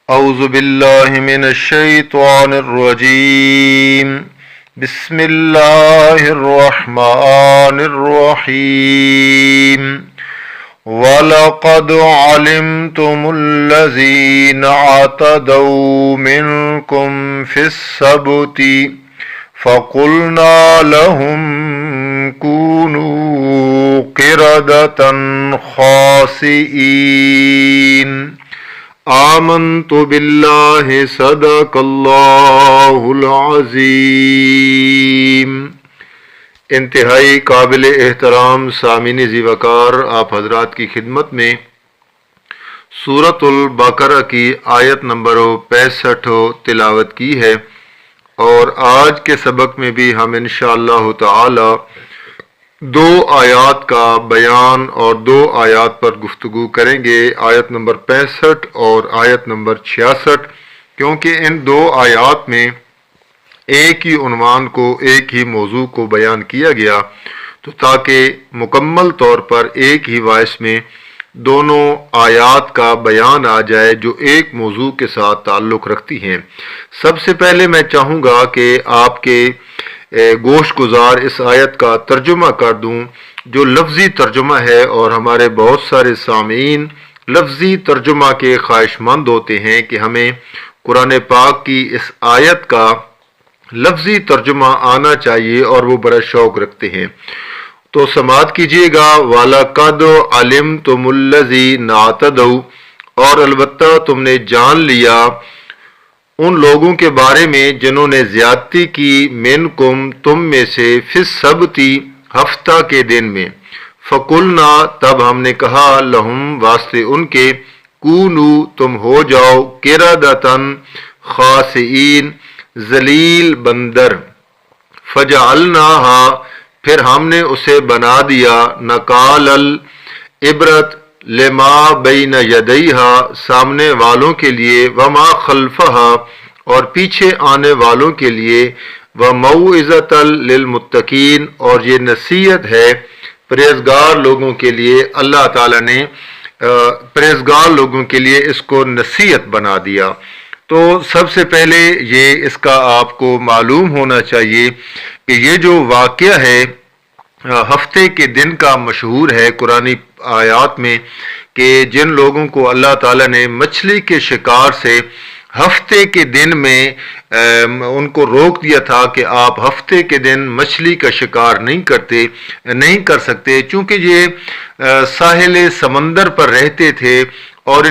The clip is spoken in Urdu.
اعوذ باللہ من الشیطان الرجیم بسم اللہ الرحمن الرحیم وَلَقَدْ عَلِمْتُمُ الَّذِينَ اعْتَدَوْا مِنْكُمْ فِي السَّبْتِ فَقُلْنَا لَهُمْ كُونُوا قِرَدَةً خَاسِئِينَ آمنت باللہ صدق اللہ العظیم۔ انتہائی قابل احترام سامعین ذی وقار، آپ حضرات کی خدمت میں سورۃ البقرہ کی آیت نمبر 65 تلاوت کی ہے، اور آج کے سبق میں بھی ہم انشاءاللہ تعالی 2 آیات کا بیان اور 2 آیات پر گفتگو کریں گے، آیت نمبر 65 اور آیت نمبر 66، کیونکہ ان 2 آیات میں ایک ہی عنوان کو، ایک ہی موضوع کو بیان کیا گیا، تو تاکہ مکمل طور پر ایک ہی وائس میں دونوں آیات کا بیان آ جائے جو ایک موضوع کے ساتھ تعلق رکھتی ہیں۔ سب سے پہلے میں چاہوں گا کہ آپ کے گوش گزار اس آیت کا ترجمہ کر دوں، جو لفظی ترجمہ ہے، اور ہمارے بہت سارے سامعین لفظی ترجمہ کے خواہش مند ہوتے ہیں کہ ہمیں قرآن پاک کی اس آیت کا لفظی ترجمہ آنا چاہیے، اور وہ بڑا شوق رکھتے ہیں۔ تو سماعت کیجیے گا، وَلَقَدْ عَلِمْتُمُ الَّذِينَ اعْتَدَوْا، اور البتہ تم نے جان لیا ان لوگوں کے بارے میں جنہوں نے زیادتی کی، منکم تم میں سے، فی السبت ہفتہ کے دن میں، فقلنا تب ہم نے کہا، لہم واسطے ان کے، کونو تم ہو جاؤ، قردۃ خاسئین ذلیل بندر، فجعلناہا پھر ہم نے اسے بنا دیا، نکال العبرت لما بین یدیہا سامنے والوں کے لیے، وما خلفہا اور پیچھے آنے والوں کے لیے، وموعظۃ للمتقین اور یہ نصیحت ہے پرہیزگار لوگوں کے لیے۔ اللہ تعالیٰ نے پرہیزگار لوگوں کے لیے اس کو نصیحت بنا دیا۔ تو سب سے پہلے یہ اس کا آپ کو معلوم ہونا چاہیے کہ یہ جو واقعہ ہے ہفتے کے دن کا مشہور ہے قرآنی آیات میں، کہ جن لوگوں کو اللہ تعالیٰ نے مچھلی کے شکار سے ہفتے کے دن میں ان کو روک دیا تھا کہ آپ ہفتے کے دن مچھلی کا شکار نہیں کر سکتے، چونکہ یہ ساحل سمندر پر رہتے تھے اور